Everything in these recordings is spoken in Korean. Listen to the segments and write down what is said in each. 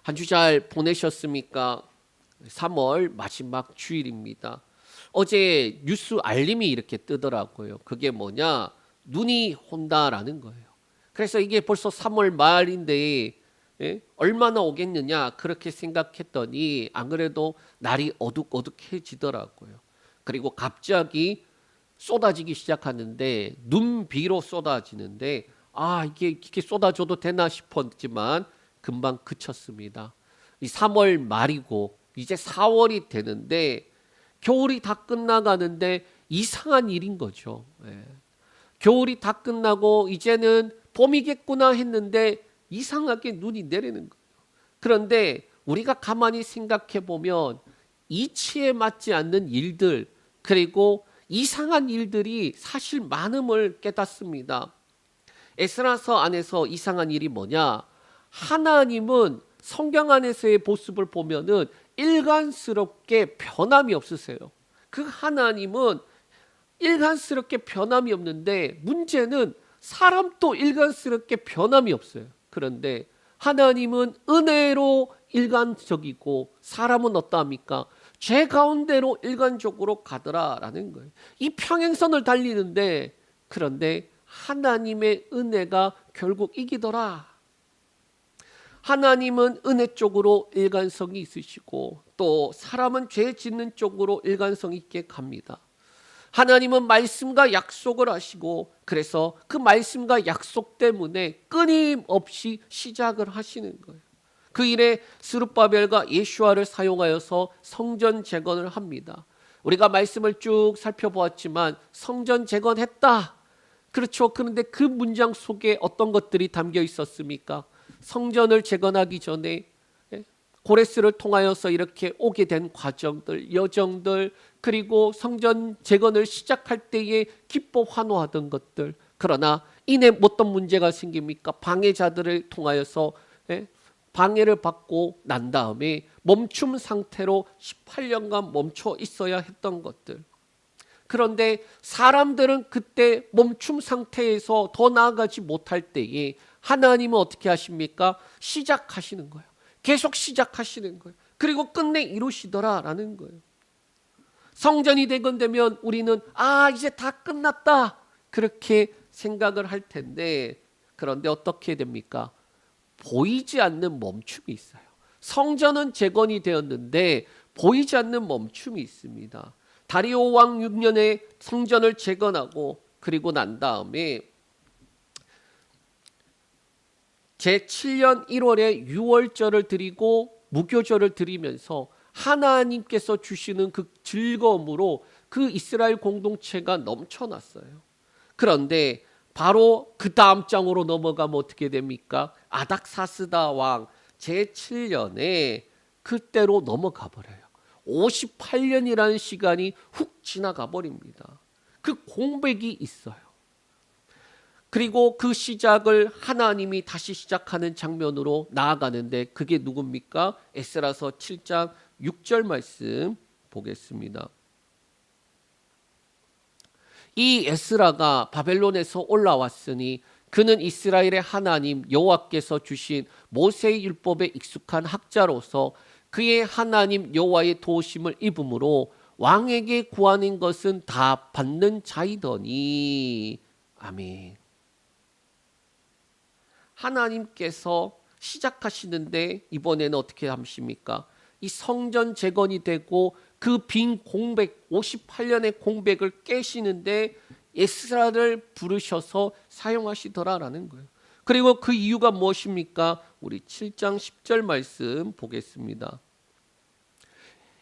한 주 잘 보내셨습니까? 3월 마지막 주일입니다. 어제 뉴스 알림이 이렇게 뜨더라고요. 그게 뭐냐? 눈이 온다라는 거예요. 그래서 이게 벌써 3월 말인데 얼마나 오겠느냐 그렇게 생각했더니 안 그래도 날이 어둑어둑해지더라고요. 그리고 갑자기 쏟아지기 시작하는데 눈비로 쏟아지는데 이게 쏟아져도 되나 싶었지만 금방 그쳤습니다. 이 3월 말이고 이제 4월이 되는데 겨울이 다 끝나가는데 이상한 일인 거죠. 겨울이 다 끝나고 이제는 봄이겠구나 했는데 이상하게 눈이 내리는 거예요. 그런데 우리가 가만히 생각해 보면 이치에 맞지 않는 일들 그리고 이상한 일들이 사실 많음을 깨닫습니다. 에스라서 안에서 이상한 일이 뭐냐? 하나님은 성경 안에서의 모습을 보면은 일관스럽게 변함이 없으세요. 그 하나님은 일관스럽게 변함이 없는데 문제는 사람도 일관스럽게 변함이 없어요. 그런데 하나님은 은혜로 일관적이고 사람은 어떠합니까? 죄 가운데로 일관적으로 가더라라는 거예요. 이 평행선을 달리는데 그런데 하나님의 은혜가 결국 이기더라. 하나님은 은혜 쪽으로 일관성이 있으시고 또 사람은 죄 짓는 쪽으로 일관성 있게 갑니다. 하나님은 말씀과 약속을 하시고 그래서 그 말씀과 약속 때문에 끊임없이 시작을 하시는 거예요. 그 일에 스룹바벨과 예슈아를 사용하여서 성전 재건을 합니다. 우리가 말씀을 쭉 살펴보았지만 성전 재건했다. 그렇죠. 그런데 그 문장 속에 어떤 것들이 담겨 있었습니까? 성전을 재건하기 전에 고레스를 통하여서 이렇게 오게 된 과정들, 여정들, 그리고 성전 재건을 시작할 때에 기뻐 환호하던 것들. 그러나 이내 어떤 문제가 생깁니까? 방해자들을 통하여서 방해를 받고 난 다음에 멈춤 상태로 18년간 멈춰 있어야 했던 것들. 그런데 사람들은 그때 멈춤 상태에서 더 나아가지 못할 때에 하나님은 어떻게 하십니까? 시작하시는 거예요. 계속 시작하시는 거예요. 그리고 끝내 이루시더라라는 거예요. 성전이 재건되면 우리는 이제 다 끝났다 그렇게 생각을 할 텐데 그런데 어떻게 됩니까? 보이지 않는 멈춤이 있어요. 성전은 재건이 되었는데 보이지 않는 멈춤이 있습니다. 다리오 왕 6년에 성전을 재건하고 그리고 난 다음에 제7년 1월에 유월절을 드리고 무교절을 드리면서 하나님께서 주시는 그 즐거움으로 그 이스라엘 공동체가 넘쳐났어요. 그런데 바로 그 다음 장으로 넘어가면 어떻게 됩니까? 아닥사스다 왕 제7년에 그때로 넘어가 버려요. 58년이라는 시간이 훅 지나가 버립니다. 그 공백이 있어요. 그리고 그 시작을 하나님이 다시 시작하는 장면으로 나아가는데 그게 누굽니까? 에스라서 7장 6절 말씀 보겠습니다. 이 에스라가 바벨론에서 올라왔으니 그는 이스라엘의 하나님 여호와께서 주신 모세의 율법에 익숙한 학자로서 그의 하나님 여호와의 도우심을 입음으로 왕에게 구하는 것은 다 받는 자이더니 아멘. 하나님께서 시작하시는데 이번에는 어떻게 하십니까? 이 성전 재건이 되고 그 빈 공백 58년의 공백을 깨시는데 에스라를 부르셔서 사용하시더라라는 거예요. 그리고 그 이유가 무엇입니까? 우리 7장 10절 말씀 보겠습니다.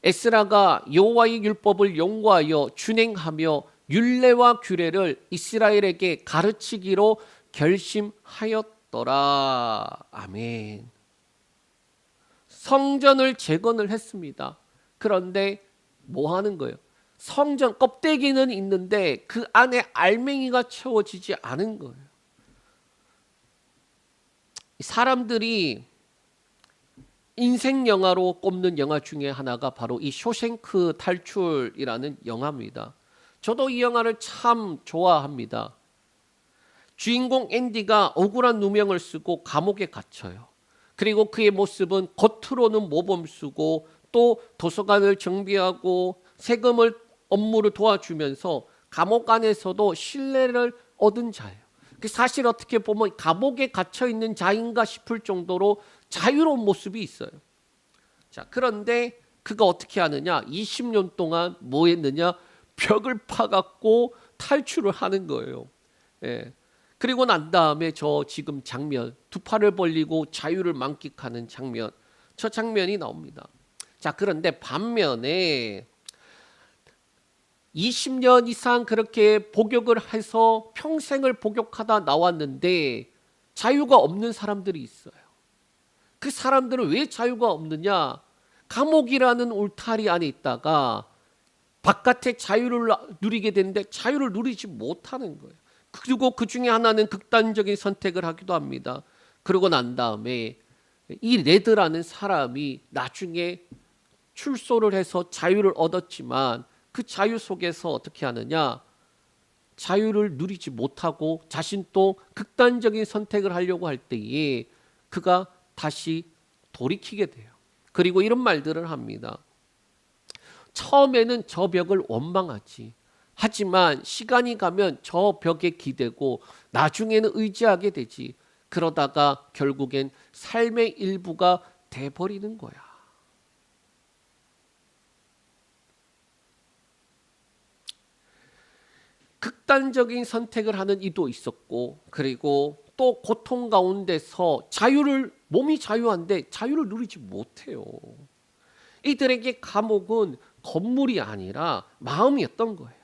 에스라가 여호와의 율법을 연구하여 준행하며 율례와 규례를 이스라엘에게 가르치기로 결심하였더라. 아멘. 성전을 재건을 했습니다. 그런데 뭐 하는 거예요? 성전 껍데기는 있는데 그 안에 알맹이가 채워지지 않은 거예요. 사람들이 인생 영화로 꼽는 영화 중에 하나가 바로 이 쇼생크 탈출이라는 영화입니다. 저도 이 영화를 참 좋아합니다. 주인공 앤디가 억울한 누명을 쓰고 감옥에 갇혀요. 그리고 그의 모습은 겉으로는 모범수고 또 도서관을 정비하고 세금을 업무를 도와주면서 감옥 안에서도 신뢰를 얻은 자예요. 사실 어떻게 보면 감옥에 갇혀 있는 자인가 싶을 정도로 자유로운 모습이 있어요. 자, 그런데 그가 어떻게 하느냐? 20년 동안 뭐 했느냐? 벽을 파갖고 탈출을 하는 거예요. 예. 그리고 난 다음에 저 지금 장면, 두 팔을 벌리고 자유를 만끽하는 장면, 저 장면이 나옵니다. 자, 그런데 반면에 20년 이상 그렇게 복역을 해서 평생을 복역하다 나왔는데 자유가 없는 사람들이 있어요. 그 사람들은 왜 자유가 없느냐? 감옥이라는 울타리 안에 있다가 바깥에 자유를 누리게 되는데 자유를 누리지 못하는 거예요. 그리고 그 중에 하나는 극단적인 선택을 하기도 합니다. 그러고 난 다음에 이 레드라는 사람이 나중에 출소를 해서 자유를 얻었지만 그 자유 속에서 어떻게 하느냐? 자유를 누리지 못하고 자신도 극단적인 선택을 하려고 할 때에 그가 다시 돌이키게 돼요. 그리고 이런 말들을 합니다. 처음에는 저 벽을 원망하지. 하지만 시간이 가면 저 벽에 기대고 나중에는 의지하게 되지. 그러다가 결국엔 삶의 일부가 돼버리는 거야. 극단적인 선택을 하는 이도 있었고, 그리고 또 고통 가운데서 몸이 자유한데 자유를 누리지 못해요. 이들에게 감옥은 건물이 아니라 마음이었던 거예요.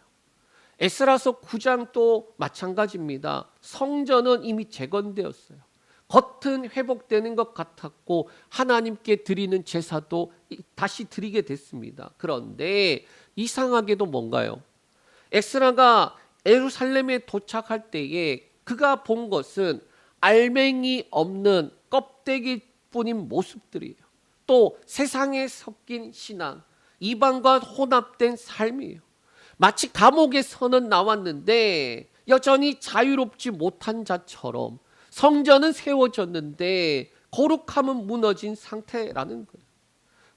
에스라서 9장도 마찬가지입니다. 성전은 이미 재건되었어요. 겉은 회복되는 것 같았고 하나님께 드리는 제사도 다시 드리게 됐습니다. 그런데 이상하게도 뭔가요? 에스라가 예루살렘에 도착할 때에 그가 본 것은 알맹이 없는 껍데기뿐인 모습들이에요. 또 세상에 섞인 신앙, 이방과 혼합된 삶이에요. 마치 감옥에서는 나왔는데 여전히 자유롭지 못한 자처럼 성전은 세워졌는데 거룩함은 무너진 상태라는 거예요.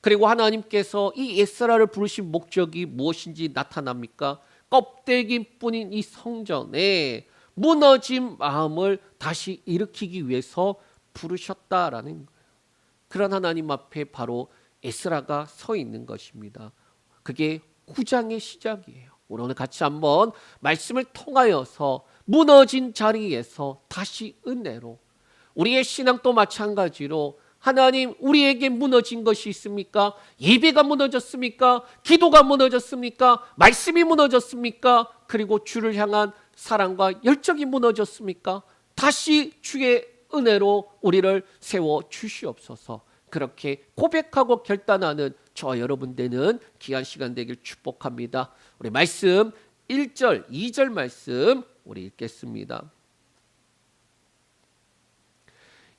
그리고 하나님께서 이 에스라를 부르신 목적이 무엇인지 나타납니까? 껍데기뿐인 이 성전에 무너진 마음을 다시 일으키기 위해서 부르셨다라는 거예요. 그런 하나님 앞에 바로 에스라가 서 있는 것입니다. 그게 9장의 시작이에요. 오늘 같이 한번 말씀을 통하여서 무너진 자리에서 다시 은혜로, 우리의 신앙도 마찬가지로 하나님, 우리에게 무너진 것이 있습니까? 예배가 무너졌습니까? 기도가 무너졌습니까? 말씀이 무너졌습니까? 그리고 주를 향한 사랑과 열정이 무너졌습니까? 다시 주의 은혜로 우리를 세워 주시옵소서. 그렇게 고백하고 결단하는 저와 여러분 되는 귀한 시간 되길 축복합니다. 우리 말씀 1절, 2절 말씀 우리 읽겠습니다.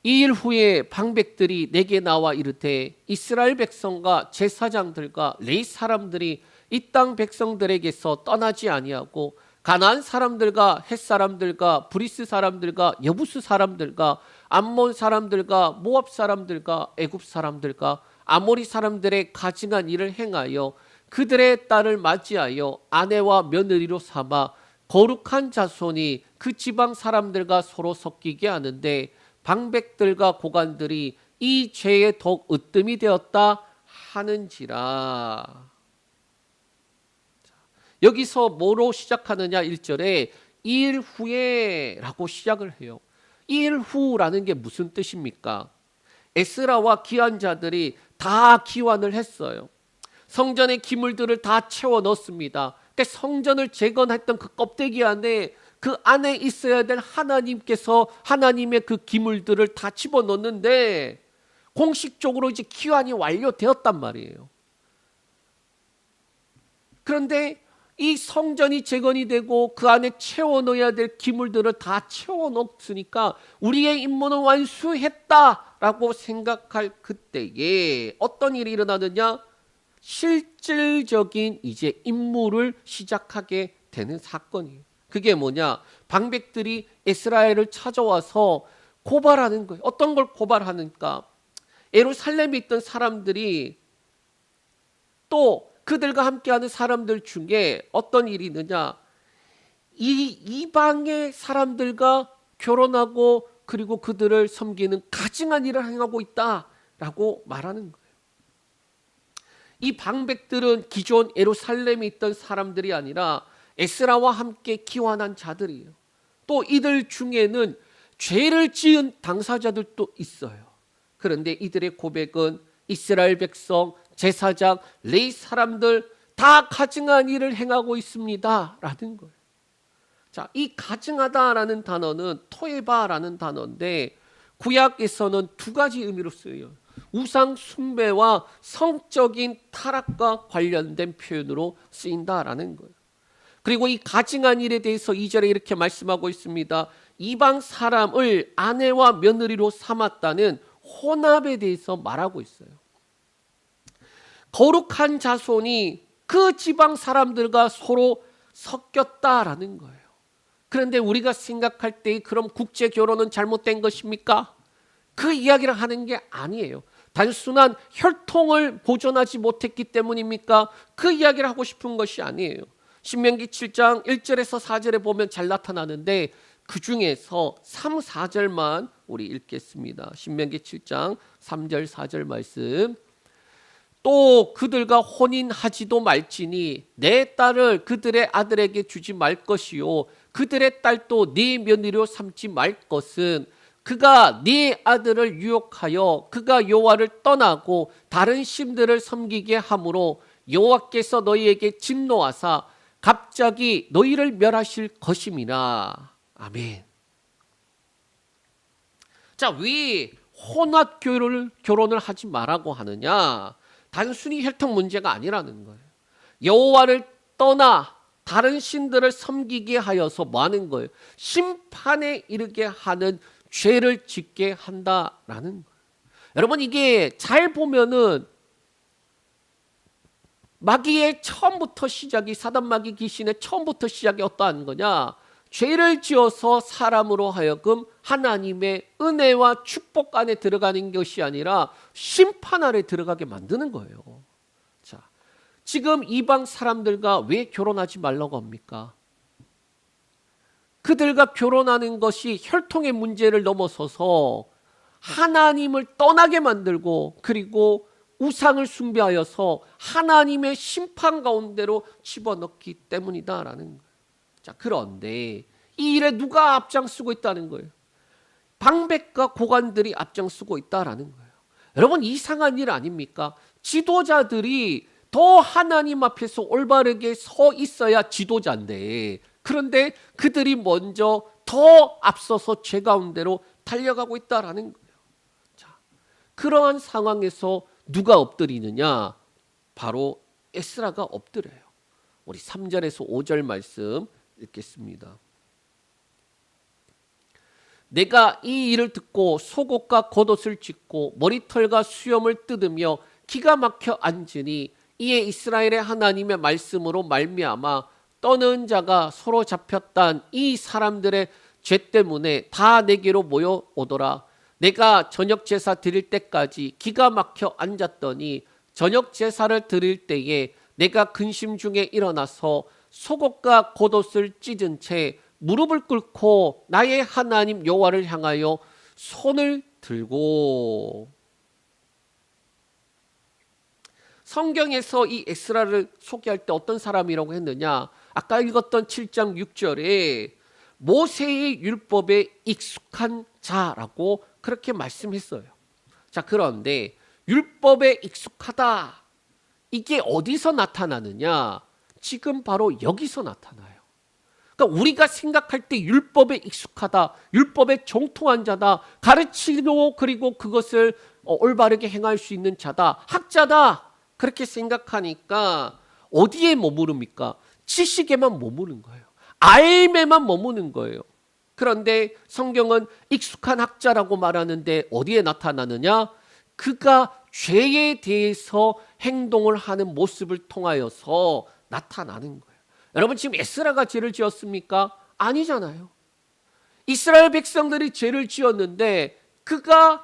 이 일 후에 방백들이 내게 나와 이르되 이스라엘 백성과 제사장들과 레위 사람들이 이 땅 백성들에게서 떠나지 아니하고 가나안 사람들과 헷 사람들과 브리스 사람들과 여부스 사람들과 암몬 사람들과 모압 사람들과 애굽 사람들과 아모리 사람들의 가증한 일을 행하여 그들의 딸을 맞이하여 아내와 며느리로 삼아 거룩한 자손이 그 지방 사람들과 서로 섞이게 하는데 방백들과 고관들이 이 죄에 더욱 으뜸이 되었다 하는지라. 여기서 뭐로 시작하느냐? 1절에 이 일 후에 라고 시작을 해요. 이 일 후라는 게 무슨 뜻입니까? 에스라와 기환자들이 다 기환을 했어요. 성전의 기물들을 다 채워 넣습니다. 그러니까 성전을 재건했던 그 껍데기 안에 그 안에 있어야 될 하나님께서 하나님의 그 기물들을 다 집어넣는데 공식적으로 이제 기환이 완료되었단 말이에요. 그런데 이 성전이 재건이 되고 그 안에 채워 넣어야 될 기물들을 다 채워 넣었으니까 우리의 임무는 완수했다라고 생각할 그때에 어떤 일이 일어나느냐? 실질적인 이제 임무를 시작하게 되는 사건이에요. 그게 뭐냐? 방백들이 이스라엘을 찾아와서 고발하는 거예요. 어떤 걸 고발하는가? 예루살렘에 있던 사람들이 또 그들과 함께하는 사람들 중에 어떤 일이 있느냐, 이 이방의 사람들과 결혼하고 그리고 그들을 섬기는 가증한 일을 행하고 있다라고 말하는 거예요. 이 방백들은 기존 예루살렘에 있던 사람들이 아니라 에스라와 함께 기환한 자들이에요. 또 이들 중에는 죄를 지은 당사자들도 있어요. 그런데 이들의 고백은 이스라엘 백성, 제사장, 레위 사람들 다 가증한 일을 행하고 있습니다 라는 거예요. 자, 이 가증하다라는 단어는 토에바라는 단어인데 구약에서는 두 가지 의미로 쓰여요. 우상 숭배와 성적인 타락과 관련된 표현으로 쓰인다라는 거예요. 그리고 이 가증한 일에 대해서 2절에 이렇게 말씀하고 있습니다. 이방 사람을 아내와 며느리로 삼았다는 혼합에 대해서 말하고 있어요. 거룩한 자손이 그 지방 사람들과 서로 섞였다라는 거예요. 그런데 우리가 생각할 때 그럼 국제 결혼은 잘못된 것입니까? 그 이야기를 하는 게 아니에요. 단순한 혈통을 보존하지 못했기 때문입니까? 그 이야기를 하고 싶은 것이 아니에요. 신명기 7장 1절에서 4절에 보면 잘 나타나는데 그 중에서 3, 4절만 우리 읽겠습니다. 신명기 7장 3절 4절 말씀. 또 그들과 혼인하지도 말지니 내 딸을 그들의 아들에게 주지 말 것이요 그들의 딸도 네 며느리로 삼지 말 것은 그가 네 아들을 유혹하여 그가 여호와를 떠나고 다른 신들을 섬기게 함으로 여호와께서 너희에게 진노하사 갑자기 너희를 멸하실 것임이라. 아멘. 자, 왜 혼합 결혼을 하지 말라고 하느냐? 단순히 혈통 문제가 아니라는 거예요. 여호와를 떠나 다른 신들을 섬기게 하여서 뭐 하는 거예요? 심판에 이르게 하는 죄를 짓게 한다라는 거예요. 여러분, 이게 잘 보면은 마귀의 처음부터 시작이, 사단 마귀 귀신의 처음부터 시작이 어떠한 거냐? 죄를 지어서 사람으로 하여금 하나님의 은혜와 축복 안에 들어가는 것이 아니라 심판 아래 들어가게 만드는 거예요. 자, 지금 이방 사람들과 왜 결혼하지 말라고 합니까? 그들과 결혼하는 것이 혈통의 문제를 넘어서서 하나님을 떠나게 만들고 그리고 우상을 숭배하여서 하나님의 심판 가운데로 집어넣기 때문이다라는 거예요. 자, 그런데 이 일에 누가 앞장서고 있다는 거예요? 방백과 고관들이 앞장서고 있다라는 거예요. 여러분, 이상한 일 아닙니까? 지도자들이 더 하나님 앞에서 올바르게 서 있어야 지도자인데, 그런데 그들이 먼저 더 앞서서 죄 가운데로 달려가고 있다라는 거예요. 자, 그러한 상황에서 누가 엎드리느냐? 바로 에스라가 엎드려요. 우리 3절에서 5절 말씀 읽겠습니다. 내가 이 일을 듣고 속옷과 겉옷을 찢고 머리털과 수염을 뜯으며 기가 막혀 앉으니 이에 이스라엘의 하나님의 말씀으로 말미암아 떠는 자가 서로 잡혔단 이 사람들의 죄 때문에 다 내게로 모여오더라. 내가 저녁 제사 드릴 때까지 기가 막혀 앉았더니 저녁 제사를 드릴 때에 내가 근심 중에 일어나서 속옷과 겉옷을 찢은 채 무릎을 꿇고 나의 하나님 여호와를 향하여 손을 들고. 성경에서 이 에스라를 소개할 때 어떤 사람이라고 했느냐? 아까 읽었던 7장 6절에 모세의 율법에 익숙한 자라고 그렇게 말씀했어요. 자, 그런데 율법에 익숙하다, 이게 어디서 나타나느냐? 지금 바로 여기서 나타나요. 그러니까 우리가 생각할 때 율법에 익숙하다, 율법에 정통한 자다, 가르치고 그리고 그것을 올바르게 행할 수 있는 자다, 학자다, 그렇게 생각하니까 어디에 머무릅니까? 지식에만 머무는 거예요. 알매만 머무는 거예요. 그런데 성경은 익숙한 학자라고 말하는데 어디에 나타나느냐? 그가 죄에 대해서 행동을 하는 모습을 통하여서 나타나는 거예요. 여러분, 지금 에스라가 죄를 지었습니까? 아니잖아요. 이스라엘 백성들이 죄를 지었는데 그가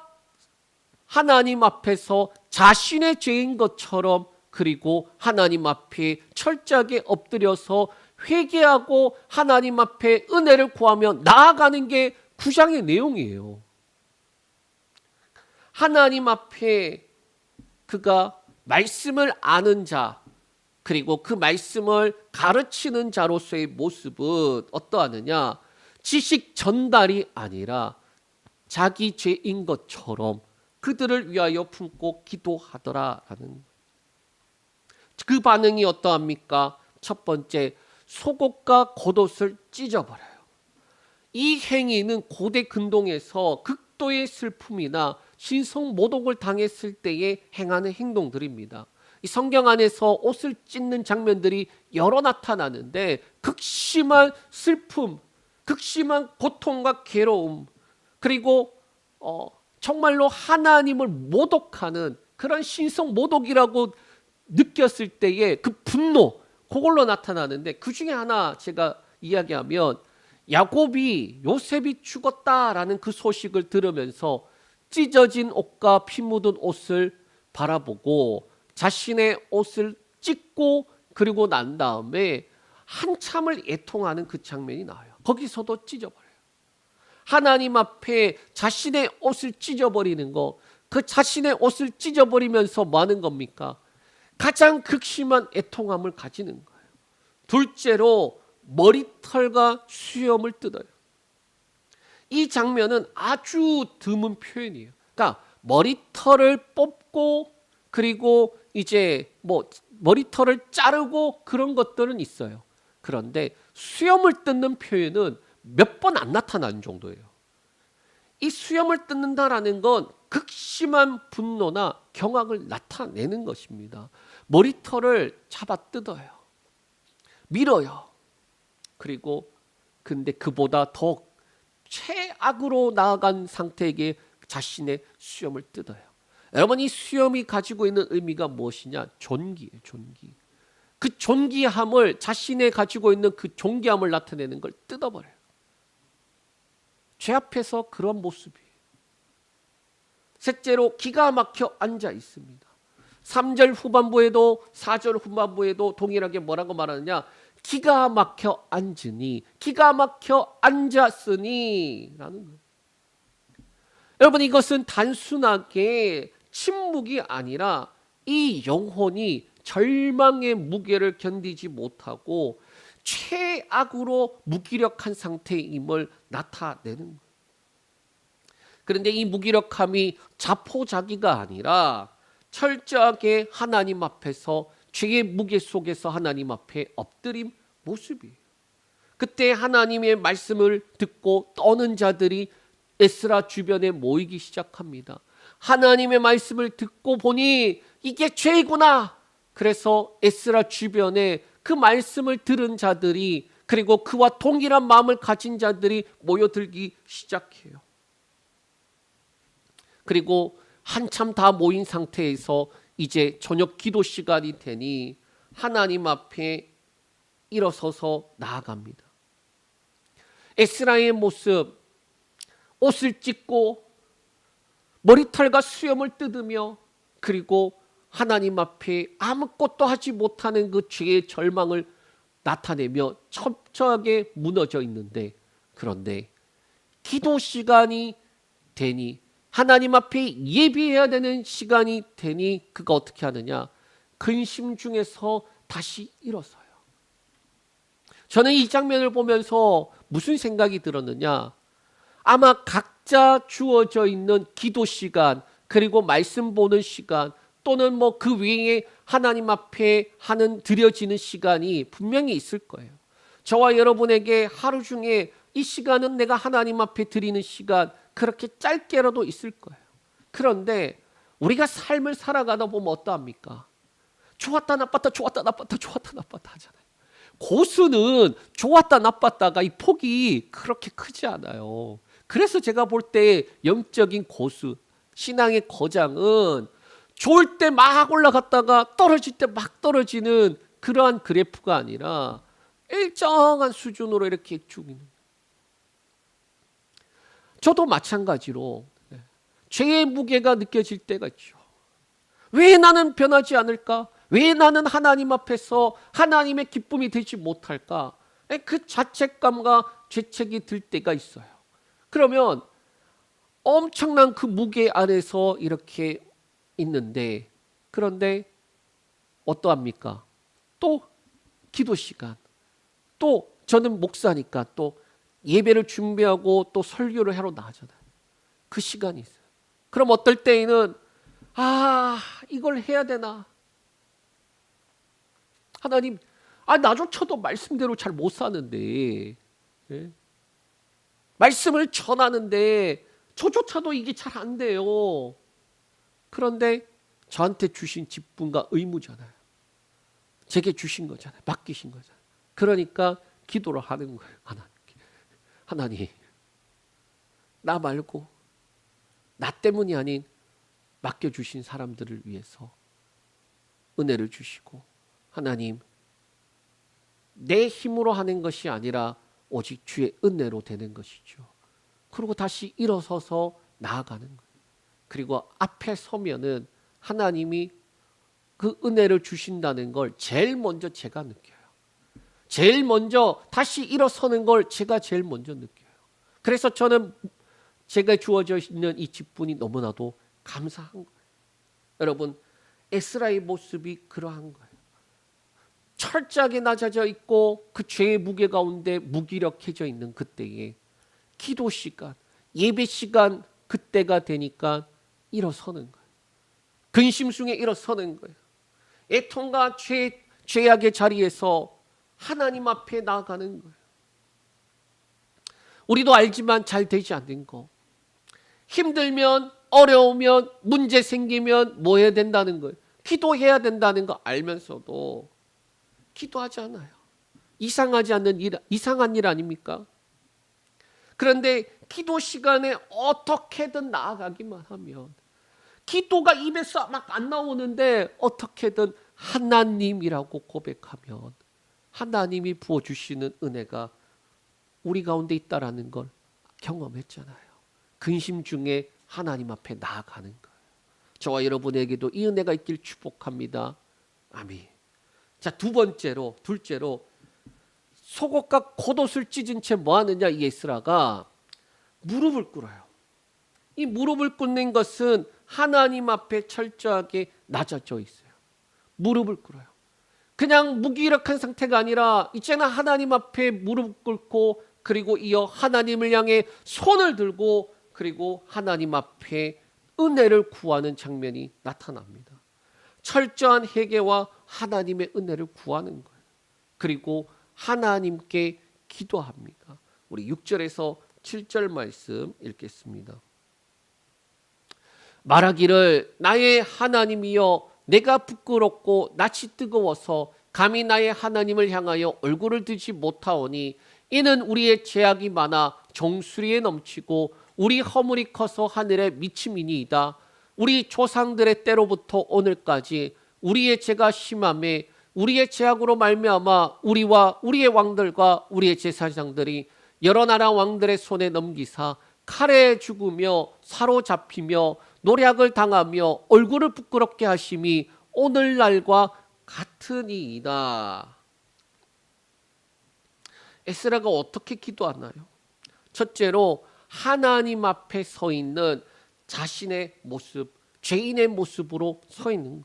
하나님 앞에서 자신의 죄인 것처럼 그리고 하나님 앞에 철저하게 엎드려서 회개하고 하나님 앞에 은혜를 구하며 나아가는 게 9장의 내용이에요. 하나님 앞에 그가 말씀을 아는 자 그리고 그 말씀을 가르치는 자로서의 모습은 어떠하느냐? 지식 전달이 아니라 자기 죄인 것처럼 그들을 위하여 품고 기도하더라라는 그 반응이 어떠합니까? 첫 번째, 속옷과 겉옷을 찢어버려요. 이 행위는 고대 근동에서 극도의 슬픔이나 신성모독을 당했을 때에 행하는 행동들입니다. 이 성경 안에서 옷을 찢는 장면들이 여러 나타나는데 극심한 슬픔, 극심한 고통과 괴로움, 그리고 정말로 하나님을 모독하는 그런 신성모독이라고 느꼈을 때의 그 분노, 그걸로 나타나는데 그 중에 하나 제가 이야기하면 야곱이 요셉이 죽었다라는 그 소식을 들으면서 찢어진 옷과 피 묻은 옷을 바라보고 자신의 옷을 찢고 그리고 난 다음에 한참을 애통하는 그 장면이 나와요. 거기서도 찢어버려요. 하나님 앞에 자신의 옷을 찢어버리는 거, 그 자신의 옷을 찢어버리면서 뭐 하는 겁니까? 가장 극심한 애통함을 가지는 거예요. 둘째로 머리털과 수염을 뜯어요. 이 장면은 아주 드문 표현이에요. 그러니까 머리털을 뽑고 그리고 이제 뭐 머리털을 자르고 그런 것들은 있어요. 그런데 수염을 뜯는 표현은 몇 번 안 나타나는 정도예요. 이 수염을 뜯는다라는 건 극심한 분노나 경악을 나타내는 것입니다. 머리털을 잡아 뜯어요. 밀어요. 그리고 근데 그보다 더 최악으로 나아간 상태에게 자신의 수염을 뜯어요. 여러분, 이 수염이 가지고 있는 의미가 무엇이냐? 존귀예요. 존귀. 그 존귀함을, 자신의 가지고 있는 그 존귀함을 나타내는 걸 뜯어버려요. 죄 앞에서 그런 모습이에요. 셋째로 기가 막혀 앉아 있습니다. 3절 후반부에도 4절 후반부에도 동일하게 뭐라고 말하느냐? 기가 막혀 앉으니, 기가 막혀 앉았으니 라는 거예요. 여러분, 이것은 단순하게 침묵이 아니라 이 영혼이 절망의 무게를 견디지 못하고 최악으로 무기력한 상태임을 나타내는 거예요. 그런데 이 무기력함이 자포자기가 아니라 철저하게 하나님 앞에서 죄의 무게 속에서 하나님 앞에 엎드린 모습이에요. 그때 하나님의 말씀을 듣고 떠는 자들이 에스라 주변에 모이기 시작합니다. 하나님의 말씀을 듣고 보니 이게 죄이구나. 그래서 에스라 주변에 그 말씀을 들은 자들이, 그리고 그와 동일한 마음을 가진 자들이 모여들기 시작해요. 그리고 한참 다 모인 상태에서 이제 저녁 기도 시간이 되니 하나님 앞에 일어서서 나아갑니다. 에스라의 모습, 옷을 찢고 머리털과 수염을 뜯으며 그리고 하나님 앞에 아무것도 하지 못하는 그 죄의 절망을 나타내며 철저하게 무너져 있는데, 그런데 기도 시간이 되니, 하나님 앞에 예비해야 되는 시간이 되니 그가 어떻게 하느냐? 근심 중에서 다시 일어서요. 저는 이 장면을 보면서 무슨 생각이 들었느냐? 아마 각자 주어져 있는 기도 시간, 그리고 말씀 보는 시간, 또는 뭐 그 외에 하나님 앞에 하는 드려지는 시간이 분명히 있을 거예요. 저와 여러분에게 하루 중에 이 시간은 내가 하나님 앞에 드리는 시간, 그렇게 짧게라도 있을 거예요. 그런데 우리가 삶을 살아가다 보면 어떠합니까? 좋았다 나빴다 좋았다 나빴다 좋았다 나빴다 하잖아요. 고수는 좋았다 나빴다가 이 폭이 그렇게 크지 않아요. 그래서 제가 볼 때 영적인 고수, 신앙의 거장은 좋을 때 막 올라갔다가 떨어질 때 막 떨어지는 그러한 그래프가 아니라 일정한 수준으로 이렇게 쭉 있는. 저도 마찬가지로 죄의 무게가 느껴질 때가 있죠. 왜 나는 변하지 않을까? 왜 나는 하나님 앞에서 하나님의 기쁨이 되지 못할까? 그 자책감과 죄책이 들 때가 있어요. 그러면 엄청난 그 무게 아래서 이렇게 있는데, 그런데 어떠합니까? 또 기도 시간, 또 저는 목사니까 또 예배를 준비하고 또 설교를 하러 나가잖아요. 그 시간이 있어요. 그럼 어떨 때에는 이걸 해야 되나? 하나님, 나조차도 말씀대로 잘 못 사는데, 예? 말씀을 전하는데 저조차도 이게 잘 안 돼요. 그런데 저한테 주신 직분과 의무잖아요. 제게 주신 거잖아요. 맡기신 거잖아요. 그러니까 기도를 하는 거예요. 하나님, 나 말고 나 때문이 아닌 맡겨주신 사람들을 위해서 은혜를 주시고, 하나님, 내 힘으로 하는 것이 아니라 오직 주의 은혜로 되는 것이죠. 그리고 다시 일어서서 나아가는 거예요. 그리고 앞에 서면은 하나님이 그 은혜를 주신다는 걸 제일 먼저 제가 느껴요. 제일 먼저 다시 일어서는 걸 제가 제일 먼저 느껴요. 그래서 저는 제가 주어져 있는 이 직분이 너무나도 감사한 거예요. 여러분, 에스라의 모습이 그러한 거예요. 철저하게 낮아져 있고 그 죄의 무게 가운데 무기력해져 있는 그때에 기도 시간, 예배 시간, 그때가 되니까 일어서는 거예요. 근심 중에 일어서는 거예요. 애통과 죄악의 자리에서 하나님 앞에 나아가는 거예요. 우리도 알지만 잘 되지 않는 거, 힘들면, 어려우면, 문제 생기면 뭐 해야 된다는 거예요? 기도해야 된다는 거 알면서도 기도하지 않아요. 이상한 일 아닙니까? 그런데 기도 시간에 어떻게든 나아가기만 하면, 기도가 입에서 막 안 나오는데 어떻게든 하나님이라고 고백하면 하나님이 부어주시는 은혜가 우리 가운데 있다라는 걸 경험했잖아요. 근심 중에 하나님 앞에 나아가는 거예요. 저와 여러분에게도 이 은혜가 있길 축복합니다. 아멘. 자, 둘째로 속옷과 겉옷을 찢은 채 뭐 하느냐? 이 에스라가 무릎을 꿇어요. 이 무릎을 꿇는 것은 하나님 앞에 철저하게 낮아져 있어요. 무릎을 꿇어요. 그냥 무기력한 상태가 아니라 이제는 하나님 앞에 무릎 꿇고, 그리고 이어 하나님을 향해 손을 들고, 그리고 하나님 앞에 은혜를 구하는 장면이 나타납니다. 철저한 회개와 하나님의 은혜를 구하는 거예요. 그리고 하나님께 기도합니다. 우리 6절에서 7절 말씀 읽겠습니다. 말하기를 나의 하나님이여, 내가 부끄럽고 낯이 뜨거워서 감히 나의 하나님을 향하여 얼굴을 들지 못하오니 이는 우리의 죄악이 많아 정수리에 넘치고 우리 허물이 커서 하늘에 미침이니이다. 우리 조상들의 때로부터 오늘까지 우리의 죄가 심함에 우리의 죄악으로 말미암아 우리와 우리의 왕들과 우리의 제사장들이 여러 나라 왕들의 손에 넘기사 칼에 죽으며 사로잡히며 노략을 당하며 얼굴을 부끄럽게 하심이 오늘날과 같으니이다. 에스라가 어떻게 기도하나요? 첫째로 하나님 앞에 서 있는 자신의 모습, 죄인의 모습으로 서 있는 거예요.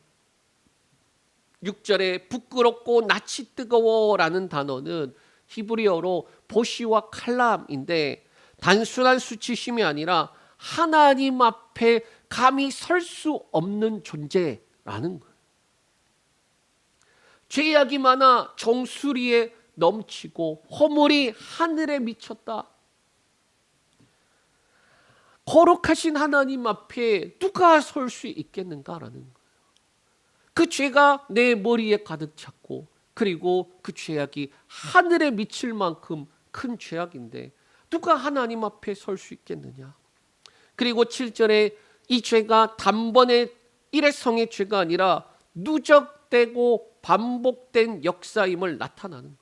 6절에 부끄럽고 낯이 뜨거워라는 단어는 히브리어로 보시와 칼람인데 단순한 수치심이 아니라 하나님 앞에 감히 설 수 없는 존재라는 거예요. 죄악이 많아 정수리에 넘치고 허물이 하늘에 미쳤다. 거룩하신 하나님 앞에 누가 설 수 있겠는가라는 거예요. 그 죄가 내 머리에 가득 찼고, 그리고 그 죄악이 하늘에 미칠 만큼 큰 죄악인데 누가 하나님 앞에 설 수 있겠느냐. 그리고 7절에 이 죄가 단번에 일회성의 죄가 아니라 누적되고 반복된 역사임을 나타나는 거예요.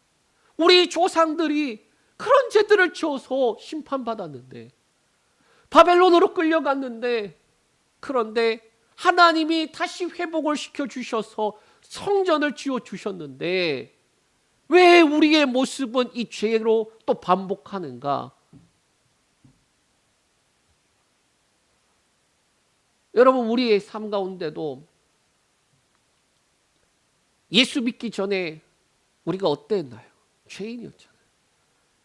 우리 조상들이 그런 죄들을 지어서 심판받았는데, 바벨론으로 끌려갔는데 그런데 하나님이 다시 회복을 시켜주셔서 성전을 지어주셨는데 왜 우리의 모습은 이 죄로 또 반복하는가? 여러분, 우리의 삶 가운데도 예수 믿기 전에 우리가 어땠나요? 죄인이었잖아요.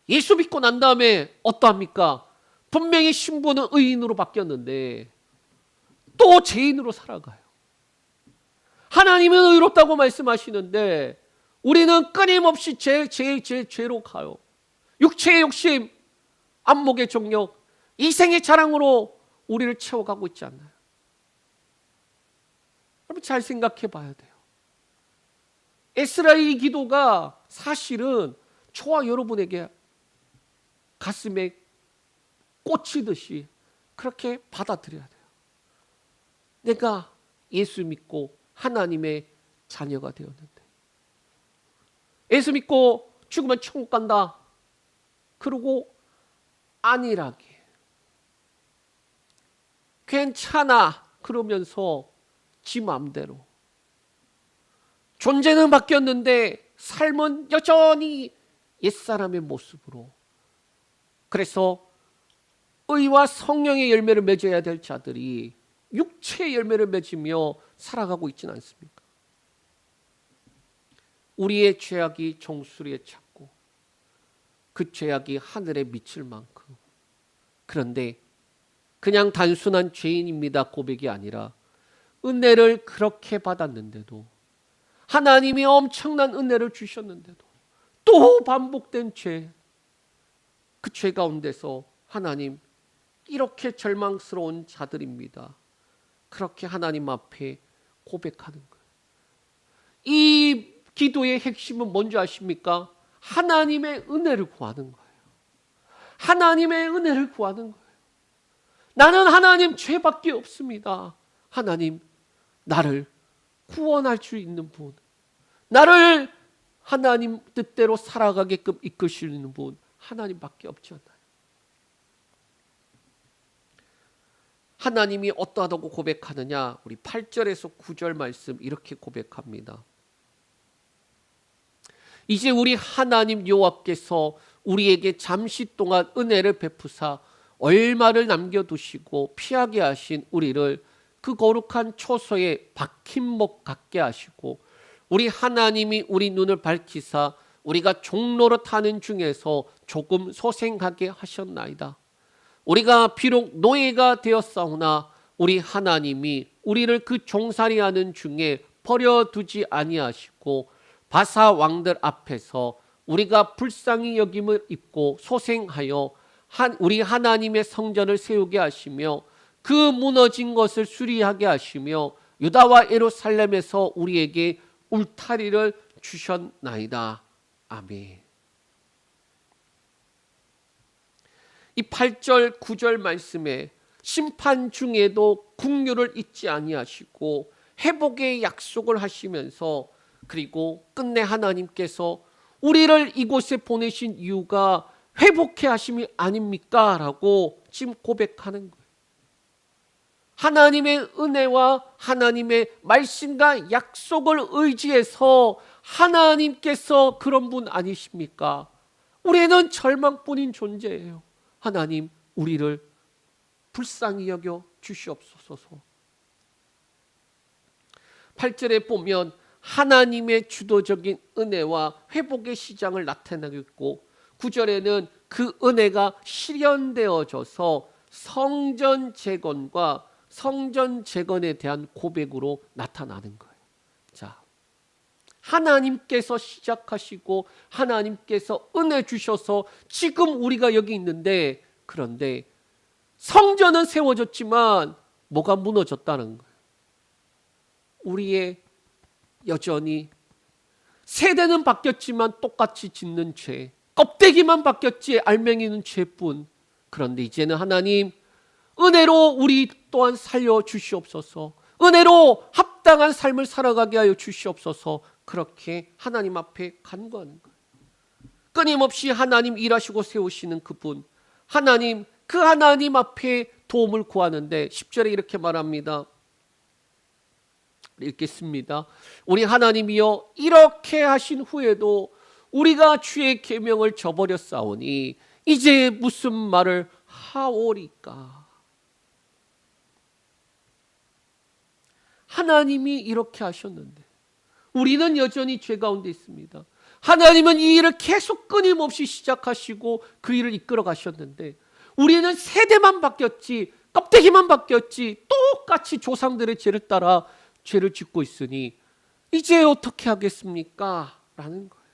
예수 믿고 난 다음에 어떠합니까? 분명히 신분은 의인으로 바뀌었는데 또 죄인으로 살아가요. 하나님은 의롭다고 말씀하시는데 우리는 끊임없이 죄로 가요. 육체의 욕심, 안목의 정욕, 이생의 자랑으로 우리를 채워가고 있지 않나요? 여러분, 잘 생각해 봐야 돼요. 에스라의 기도가 사실은 저와 여러분에게 가슴에 꽂히듯이 그렇게 받아들여야 돼요. 내가 예수 믿고 하나님의 자녀가 되었는데, 예수 믿고 죽으면 천국 간다. 그러고 안일하게 괜찮아 그러면서 지 마음대로 존재는 바뀌었는데 삶은 여전히 옛사람의 모습으로, 그래서 의와 성령의 열매를 맺어야 될 자들이 육체의 열매를 맺으며 살아가고 있지는 않습니까? 우리의 죄악이 정수리에 찼고 그 죄악이 하늘에 미칠 만큼, 그런데 그냥 단순한 죄인입니다 고백이 아니라 은혜를 그렇게 받았는데도, 하나님이 엄청난 은혜를 주셨는데도 또 반복된 죄, 그 죄 가운데서 하나님, 이렇게 절망스러운 자들입니다. 그렇게 하나님 앞에 고백하는 거예요. 이 기도의 핵심은 뭔지 아십니까? 하나님의 은혜를 구하는 거예요. 하나님의 은혜를 구하는 거예요. 나는 하나님 죄밖에 없습니다. 하나님, 나를 구원할 수 있는 분, 나를 하나님 뜻대로 살아가게끔 이끄시는 분 하나님밖에 없지 않나요? 하나님이 어떠하다고 고백하느냐? 우리 8절에서 9절 말씀 이렇게 고백합니다. 이제 우리 하나님 여호와께서 우리에게 잠시 동안 은혜를 베푸사 얼마를 남겨두시고 피하게 하신 우리를 그 거룩한 초소에 박힌 목 같게 하시고, 우리 하나님이 우리 눈을 밝히사 우리가 종로로 타는 중에서 조금 소생하게 하셨나이다. 우리가 비록 노예가 되었사오나 우리 하나님이 우리를 그 종살이하는 중에 버려두지 아니하시고 바사 왕들 앞에서 우리가 불쌍히 여김을 입고 소생하여 우리 하나님의 성전을 세우게 하시며 그 무너진 것을 수리하게 하시며 유다와 예루살렘에서 우리에게 울타리를 주셨나이다. 아멘. 이 8절 9절 말씀에 심판 중에도 긍휼을 잊지 아니하시고 회복의 약속을 하시면서, 그리고 끝내 하나님께서 우리를 이곳에 보내신 이유가 회복해 하심이 아닙니까? 라고 지금 고백하는 거예요. 하나님의 은혜와 하나님의 말씀과 약속을 의지해서 하나님께서 그런 분 아니십니까? 우리는 절망뿐인 존재예요. 하나님, 우리를 불쌍히 여겨 주시옵소서. 8절에 보면 하나님의 주도적인 은혜와 회복의 시장을 나타내고 있고, 9절에는 그 은혜가 실현되어져서 성전 재건과 성전 재건에 대한 고백으로 나타나는 거예요. 자, 하나님께서 시작하시고 하나님께서 은혜 주셔서 지금 우리가 여기 있는데, 그런데 성전은 세워졌지만 뭐가 무너졌다는 거예요. 우리의 여전히 세대는 바뀌었지만 똑같이 짓는 죄, 껍데기만 바뀌었지 알맹이는 죄뿐. 그런데 이제는 하나님 은혜로 우리 또한 살려주시옵소서, 은혜로 합당한 삶을 살아가게 하여 주시옵소서. 그렇게 하나님 앞에 간구하는 거예요. 끊임없이 하나님 일하시고 세우시는 그분, 하나님, 그 하나님 앞에 도움을 구하는데 10절에 이렇게 말합니다. 읽겠습니다. 우리 하나님이여 이렇게 하신 후에도 우리가 주의 계명을 저버렸사오니 이제 무슨 말을 하오리까. 하나님이 이렇게 하셨는데 우리는 여전히 죄 가운데 있습니다. 하나님은 이 일을 계속 끊임없이 시작하시고 그 일을 이끌어 가셨는데 우리는 세대만 바뀌었지, 껍데기만 바뀌었지, 똑같이 조상들의 죄를 따라 죄를 짓고 있으니 이제 어떻게 하겠습니까? 라는 거예요.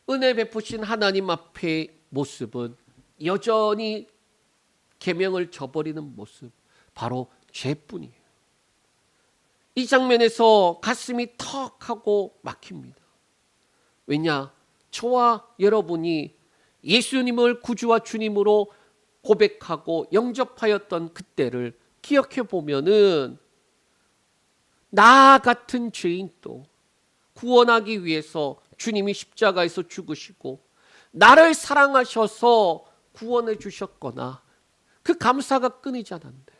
은혜 베푸신 하나님 앞의 모습은 여전히 계명을 저버리는 모습, 바로 죄뿐이에요. 이 장면에서 가슴이 턱 하고 막힙니다. 왜냐? 저와 여러분이 예수님을 구주와 주님으로 고백하고 영접하였던 그때를 기억해 보면은 나 같은 죄인도 구원하기 위해서 주님이 십자가에서 죽으시고 나를 사랑하셔서 구원해 주셨거나 그 감사가 끊이지 않았는데,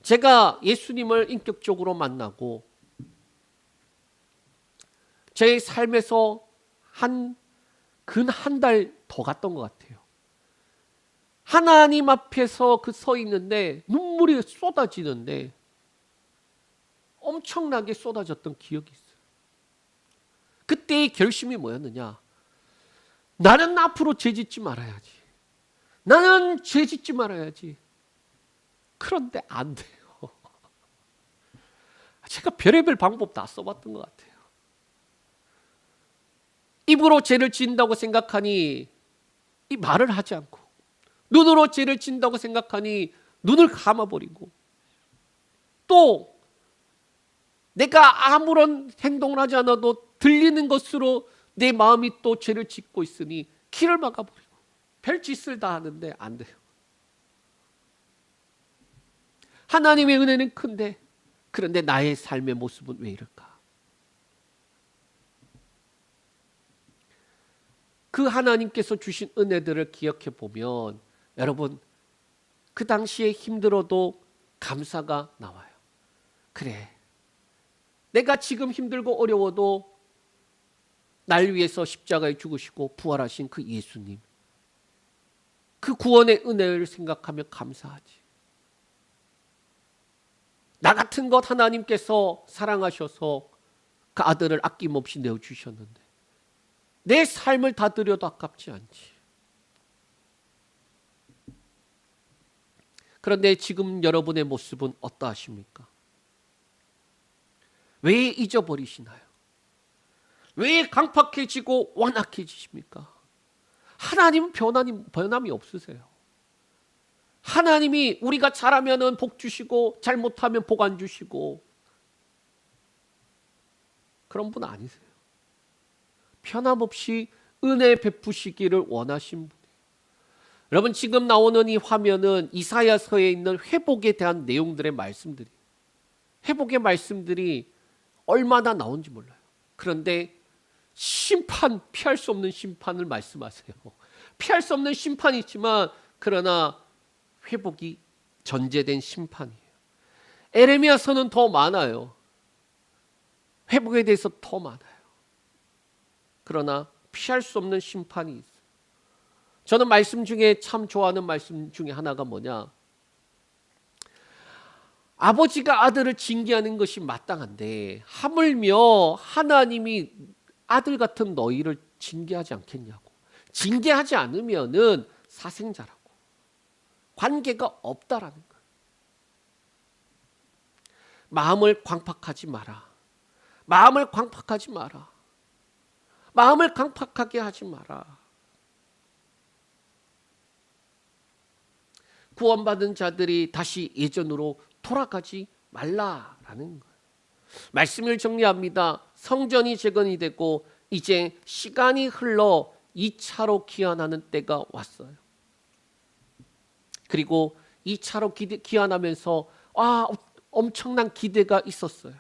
제가 예수님을 인격적으로 만나고 제 삶에서 근 한 달 더 갔던 것 같아요. 하나님 앞에서 서 있는데 눈물이 쏟아지는데 엄청나게 쏟아졌던 기억이 있어요. 그때의 결심이 뭐였느냐? 나는 앞으로 죄 짓지 말아야지. 나는 죄 짓지 말아야지. 그런데 안 돼요. 제가 별의별 방법 다 써봤던 것 같아요. 입으로 죄를 짓는다고 생각하니 이 말을 하지 않고, 눈으로 죄를 짓는다고 생각하니 눈을 감아버리고, 또 내가 아무런 행동을 하지 않아도 들리는 것으로 내 마음이 또 죄를 짓고 있으니 길을 막아버리고 별짓을 다 하는데 안 돼요. 하나님의 은혜는 큰데 그런데 나의 삶의 모습은 왜 이럴까? 그 하나님께서 주신 은혜들을 기억해 보면 여러분, 그 당시에 힘들어도 감사가 나와요. 그래, 내가 지금 힘들고 어려워도 날 위해서 십자가에 죽으시고 부활하신 그 예수님, 그 구원의 은혜를 생각하며 감사하지. 나 같은 것 하나님께서 사랑하셔서 그 아들을 아낌없이 내어주셨는데 내 삶을 다 드려도 아깝지 않지. 그런데 지금 여러분의 모습은 어떠하십니까? 왜 잊어버리시나요? 왜 강팍해지고 완악해지십니까? 하나님은 변함이 없으세요. 하나님이 우리가 잘하면 복 주시고 잘못하면 복 안 주시고 그런 분 아니세요. 변함없이 은혜 베푸시기를 원하신 분이에요. 여러분, 지금 나오는 이 화면은 이사야서에 있는 회복에 대한 내용들의 말씀들이에요. 회복의 말씀들이 얼마나 나온지 몰라요. 그런데 심판, 피할 수 없는 심판을 말씀하세요. 피할 수 없는 심판이 있지만 그러나 회복이 전제된 심판이에요. 에레미야서는 더 많아요. 회복에 대해서 더 많아요. 그러나 피할 수 없는 심판이 있어요. 저는 말씀 중에 참 좋아하는 말씀 중에 하나가 뭐냐? 아버지가 아들을 징계하는 것이 마땅한데 하물며 하나님이 아들 같은 너희를 징계하지 않겠냐고. 징계하지 않으면은 사생자라고. 관계가 없다라는 거예요. 마음을 광팍하지 마라. 마음을 광팍하지 마라. 마음을 강팍하게 하지 마라. 구원받은 자들이 다시 예전으로 돌아가지 말라라는 거예요. 말씀을 정리합니다. 성전이 재건이 되고 이제 시간이 흘러 2차로 귀환하는 때가 왔어요. 그리고 2차로 귀환하면서 엄청난 기대가 있었어요.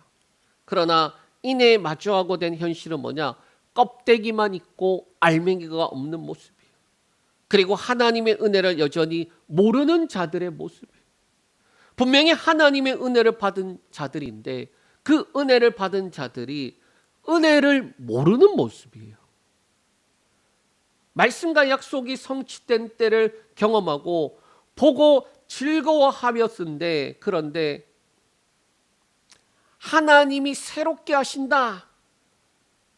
그러나 이내 마주하고 된 현실은 뭐냐? 껍데기만 있고 알맹이가 없는 모습이에요. 그리고 하나님의 은혜를 여전히 모르는 자들의 모습이에요. 분명히 하나님의 은혜를 받은 자들인데 그 은혜를 받은 자들이 은혜를 모르는 모습이에요. 말씀과 약속이 성취된 때를 경험하고 보고 즐거워하였는데, 그런데 하나님이 새롭게 하신다,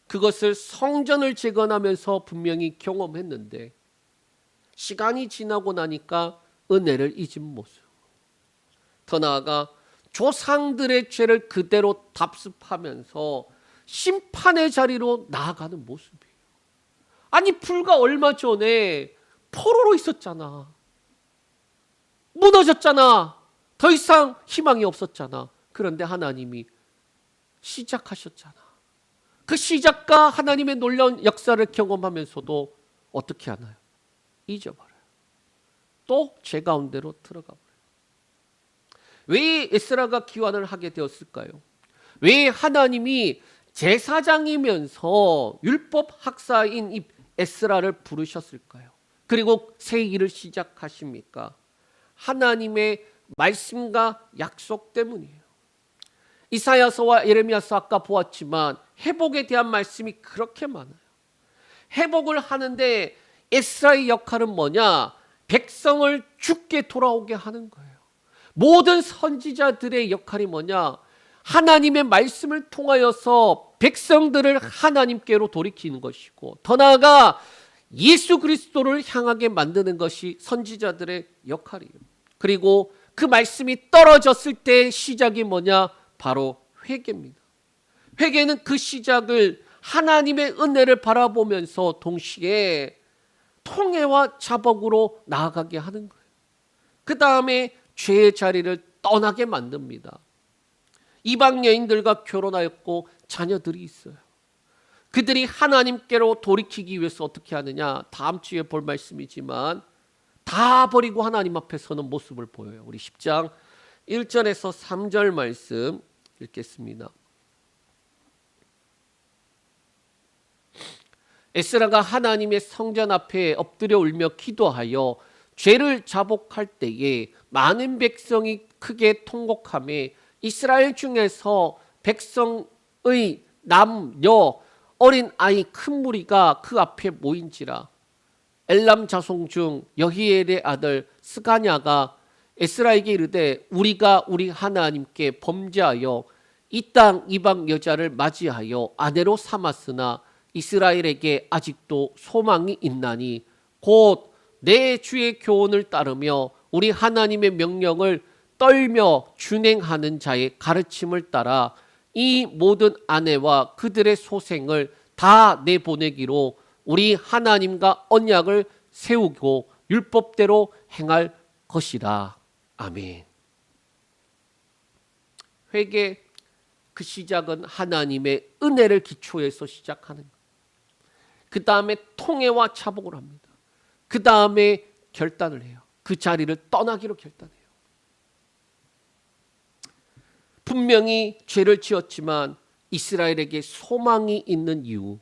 그것을 성전을 재건하면서 분명히 경험했는데 시간이 지나고 나니까 은혜를 잊은 모습. 더 나아가 조상들의 죄를 그대로 답습하면서 심판의 자리로 나아가는 모습이에요. 아니, 불과 얼마 전에 포로로 있었잖아. 무너졌잖아. 더 이상 희망이 없었잖아. 그런데 하나님이 시작하셨잖아. 그 시작과 하나님의 놀라운 역사를 경험하면서도 어떻게 하나요? 잊어버려요. 또 죄 가운데로 들어가 버려요. 왜 에스라가 기환을 하게 되었을까요? 왜 하나님이 제사장이면서 율법 학사인 이 에스라를 부르셨을까요? 그리고 새 일을 시작하십니까? 하나님의 말씀과 약속 때문이에요. 이사야서와 예레미야서 아까 보았지만 회복에 대한 말씀이 그렇게 많아요. 회복을 하는데 에스라의 역할은 뭐냐? 백성을 죽게 돌아오게 하는 거예요. 모든 선지자들의 역할이 뭐냐? 하나님의 말씀을 통하여서 백성들을 하나님께로 돌이키는 것이고, 더 나아가 예수 그리스도를 향하게 만드는 것이 선지자들의 역할이에요. 그리고 그 말씀이 떨어졌을 때 시작이 뭐냐? 바로 회개입니다. 회개는 그 시작을 하나님의 은혜를 바라보면서 동시에 통회와 자복으로 나아가게 하는 거예요. 그 다음에 죄의 자리를 떠나게 만듭니다. 이방 여인들과 결혼하였고 자녀들이 있어요. 그들이 하나님께로 돌이키기 위해서 어떻게 하느냐? 다음 주에 볼 말씀이지만 다 버리고 하나님 앞에 서는 모습을 보여요. 우리 10장 1절에서 3절 말씀 읽겠습니다. 에스라가 하나님의 성전 앞에 엎드려 울며 기도하여 죄를 자복할 때에 많은 백성이 크게 통곡하며 이스라엘 중에서 백성의 남녀 어린 아이 큰 무리가 그 앞에 모인지라. 엘람 자손 중 여히엘의 아들 스가냐가 에스라에게 이르되 우리가 우리 하나님께 범죄하여 이 땅 이방 여자를 맞이하여 아내로 삼았으나 이스라엘에게 아직도 소망이 있나니 곧 내 주의 교훈을 따르며 우리 하나님의 명령을 떨며 준행하는 자의 가르침을 따라 이 모든 아내와 그들의 소생을 다 내보내기로 우리 하나님과 언약을 세우고 율법대로 행할 것이라. 아멘. 회개 그 시작은 하나님의 은혜를 기초해서 시작하는 거예요. 그 다음에 통회와 자복을 합니다. 그 다음에 결단을 해요. 그 자리를 떠나기로 결단해요. 분명히 죄를 지었지만 이스라엘에게 소망이 있는 이유.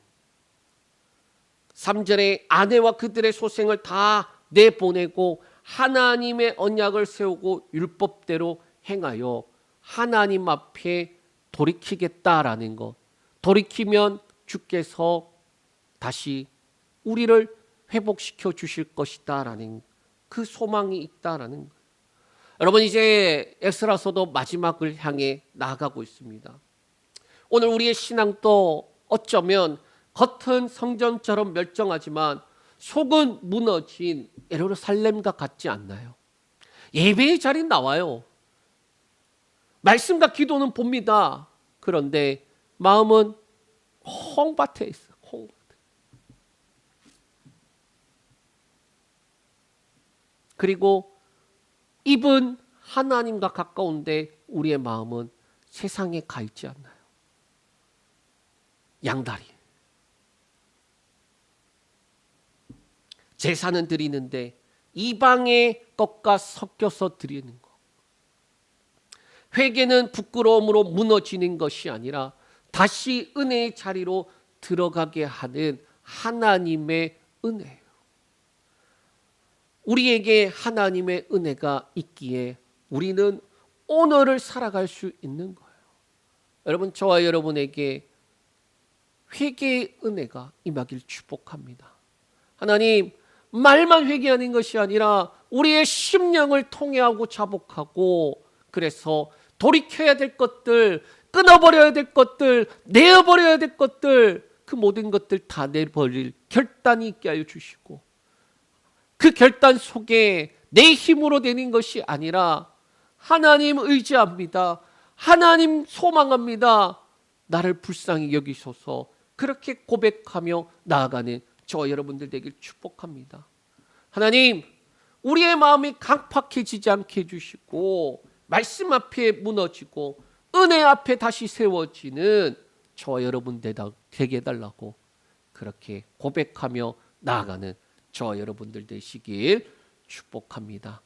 3절에 아내와 그들의 소생을 다 내보내고 하나님의 언약을 세우고 율법대로 행하여 하나님 앞에 돌이키겠다라는 것. 돌이키면 주께서 다시 우리를 회복시켜 주실 것이다라는 그 소망이 있다라는 거예요. 여러분, 이제 에스라서도 마지막을 향해 나아가고 있습니다. 오늘 우리의 신앙도 어쩌면 겉은 성전처럼 멸정하지만 속은 무너진 예루살렘과 같지 않나요? 예배의 자리는 나와요. 말씀과 기도는 봅니다. 그런데 마음은 콩밭에 있어. 콩밭에. 그리고 입은 하나님과 가까운데 우리의 마음은 세상에 가 있지 않나요? 양다리. 제사는 드리는데 이방의 것과 섞여서 드리는 것. 회개는 부끄러움으로 무너지는 것이 아니라 다시 은혜의 자리로 들어가게 하는 하나님의 은혜예요. 우리에게 하나님의 은혜가 있기에 우리는 오늘을 살아갈 수 있는 거예요. 여러분, 저와 여러분에게 회개의 은혜가 임하길 축복합니다. 하나님, 말만 회개하는 것이 아니라 우리의 심령을 통회하고 자복하고, 그래서 돌이켜야 될 것들, 끊어버려야 될 것들, 내어버려야 될 것들, 그 모든 것들 다 내버릴 결단이 있게 하여 주시고, 그 결단 속에 내 힘으로 되는 것이 아니라 하나님 의지합니다, 하나님 소망합니다, 나를 불쌍히 여기소서, 그렇게 고백하며 나아가는 저와 여러분들 되길 축복합니다. 하나님, 우리의 마음이 강팍해지지 않게 해주시고, 말씀 앞에 무너지고 은혜 앞에 다시 세워지는 저와 여러분 되게 해달라고 그렇게 고백하며 나아가는 저와 여러분들 되시길 축복합니다.